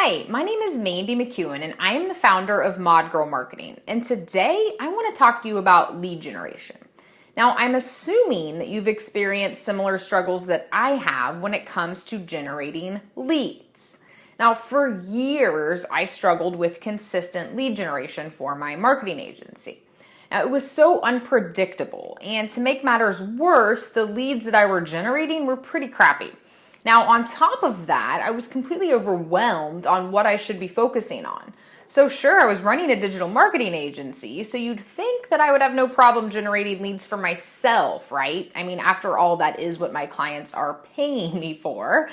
Hi, my name is Mandy McEwen and I am the founder of Mod Girl Marketing. And today I want to talk to you about lead generation. Now, I'm assuming that you've experienced similar struggles that I have when it comes to generating leads. Now, for years, I struggled with consistent lead generation for my marketing agency. Now, it was so unpredictable, and to make matters worse, the leads that I were generating were pretty crappy. Now, on top of that, I was completely overwhelmed on what I should be focusing on. So sure, I was running a digital marketing agency, so you'd think that I would have no problem generating leads for myself, right? I mean, after all, that is what my clients are paying me for.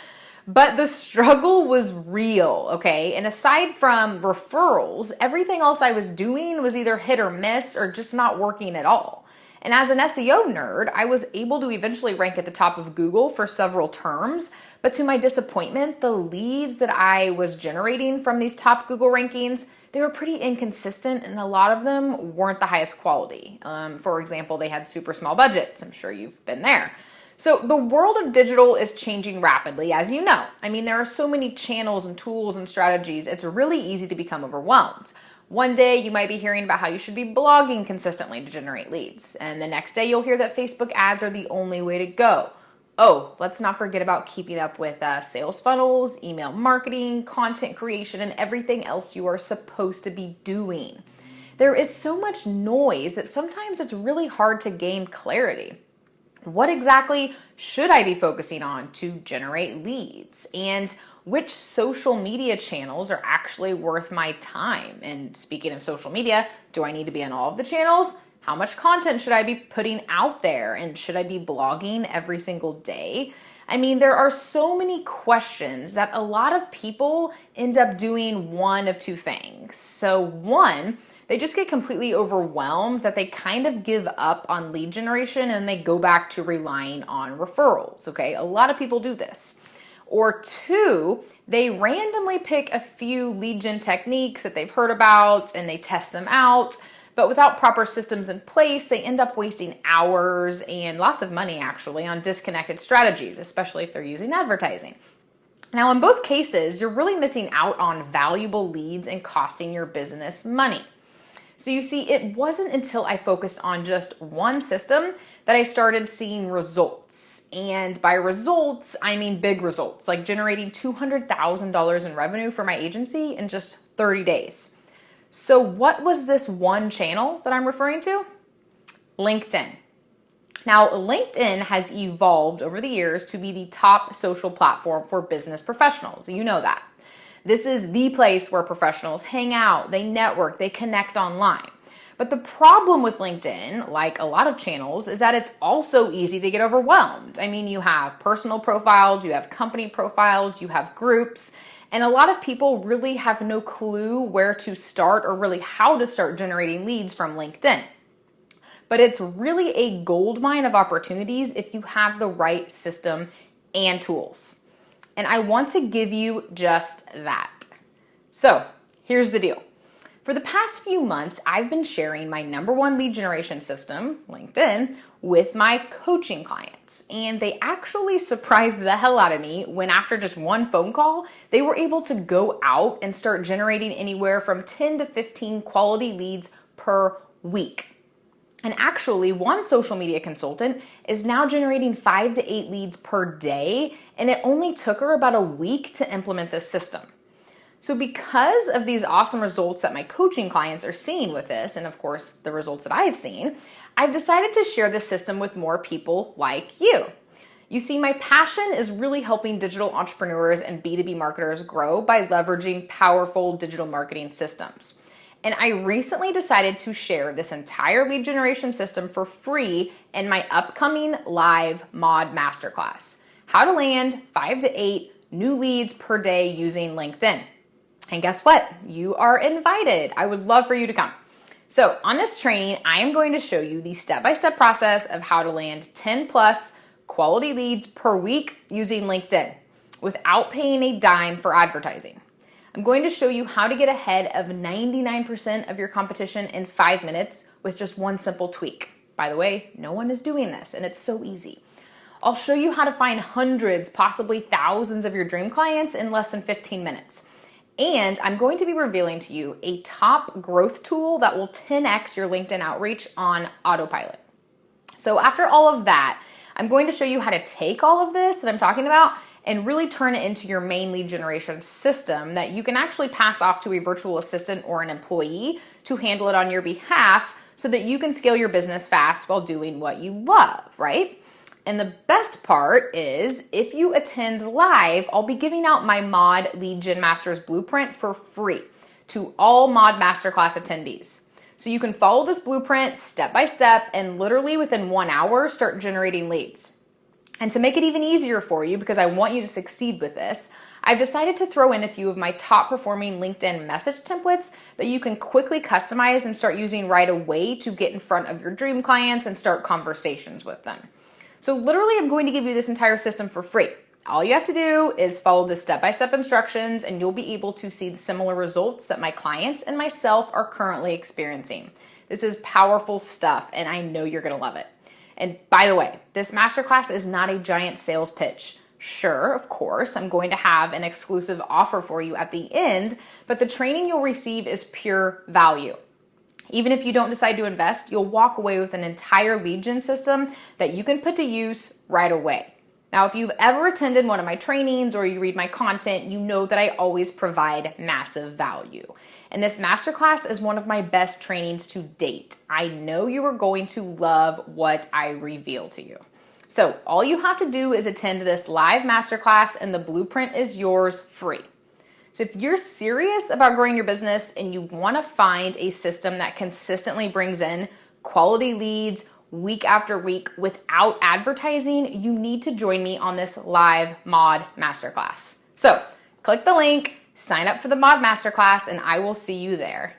But the struggle was real, okay? And aside from referrals, everything else I was doing was either hit or miss or just not working at all. And as an SEO nerd, I was able to eventually rank at the top of Google for several terms, but to my disappointment, the leads that I was generating from these top Google rankings, they were pretty inconsistent and a lot of them weren't the highest quality. For example, they had super small budgets. I'm sure you've been there. So the world of digital is changing rapidly, as you know. I mean, there are so many channels and tools and strategies, it's really easy to become overwhelmed. One day you might be hearing about how you should be blogging consistently to generate leads. And the next day you'll hear that Facebook ads are the only way to go. Oh, let's not forget about keeping up with sales funnels, email marketing, content creation, and everything else you are supposed to be doing. There is so much noise that sometimes it's really hard to gain clarity. What exactly should I be focusing on to generate leads? And which social media channels are actually worth my time? And speaking of social media, do I need to be on all of the channels? How much content should I be putting out there? And should I be blogging every single day? I mean, there are so many questions that a lot of people end up doing one of two things. So one, they just get completely overwhelmed that they kind of give up on lead generation and they go back to relying on referrals, okay? A lot of people do this. Or two, they randomly pick a few lead gen techniques that they've heard about and they test them out, but without proper systems in place, they end up wasting hours and lots of money actually on disconnected strategies, especially if they're using advertising. Now, in both cases, you're really missing out on valuable leads and costing your business money. So you see, it wasn't until I focused on just one system that I started seeing results. And by results, I mean big results, like generating $200,000 in revenue for my agency in just 30 days. So what was this one channel that I'm referring to? LinkedIn. Now, LinkedIn has evolved over the years to be the top social platform for business professionals. You know that. This is the place where professionals hang out, they network, they connect online. But the problem with LinkedIn, like a lot of channels, is that it's also easy to get overwhelmed. I mean, you have personal profiles, you have company profiles, you have groups, and a lot of people really have no clue where to start or really how to start generating leads from LinkedIn. But it's really a goldmine of opportunities if you have the right system and tools. And I want to give you just that. So here's the deal. For the past few months, I've been sharing my #1 lead generation system, LinkedIn, with my coaching clients. And they actually surprised the hell out of me when after just one phone call, they were able to go out and start generating anywhere from 10 to 15 quality leads per week. And actually, one social media consultant is now generating 5 to 8 leads per day, and it only took her about a week to implement this system. So because of these awesome results that my coaching clients are seeing with this, and of course the results that I've seen, I've decided to share this system with more people like you. You see, my passion is really helping digital entrepreneurs and B2B marketers grow by leveraging powerful digital marketing systems. And I recently decided to share this entire lead generation system for free in my upcoming live mod masterclass, how to land 5 to 8 new leads per day using LinkedIn. And guess what? You are invited. I would love for you to come. So on this training, I am going to show you the step-by-step process of how to land 10 plus quality leads per week using LinkedIn without paying a dime for advertising. I'm going to show you how to get ahead of 99% of your competition in 5 minutes with just one simple tweak. By the way, no one is doing this, and it's so easy. I'll show you how to find hundreds, possibly thousands of your dream clients in less than 15 minutes. And I'm going to be revealing to you a top growth tool that will 10x your LinkedIn outreach on autopilot. So after all of that, I'm going to show you how to take all of this that I'm talking about and really turn it into your main lead generation system that you can actually pass off to a virtual assistant or an employee to handle it on your behalf so that you can scale your business fast while doing what you love, right? And the best part is if you attend live, I'll be giving out my Mod Lead Gen Masters Blueprint for free to all Mod Masterclass attendees. So you can follow this blueprint step by step and literally within 1 hour start generating leads. And to make it even easier for you, because I want you to succeed with this, I've decided to throw in a few of my top performing LinkedIn message templates that you can quickly customize and start using right away to get in front of your dream clients and start conversations with them. So literally, I'm going to give you this entire system for free. All you have to do is follow the step-by-step instructions and you'll be able to see the similar results that my clients and myself are currently experiencing. This is powerful stuff and I know you're gonna love it. And by the way, this masterclass is not a giant sales pitch. Sure, of course, I'm going to have an exclusive offer for you at the end, but the training you'll receive is pure value. Even if you don't decide to invest, you'll walk away with an entire lead gen system that you can put to use right away. Now, if you've ever attended one of my trainings or you read my content, you know that I always provide massive value. And this masterclass is one of my best trainings to date. I know you are going to love what I reveal to you. So all you have to do is attend this live masterclass and the blueprint is yours free. So if you're serious about growing your business and you want to find a system that consistently brings in quality leads week after week without advertising, you need to join me on this live Mod Masterclass. So click the link, sign up for the Mod Masterclass, and I will see you there.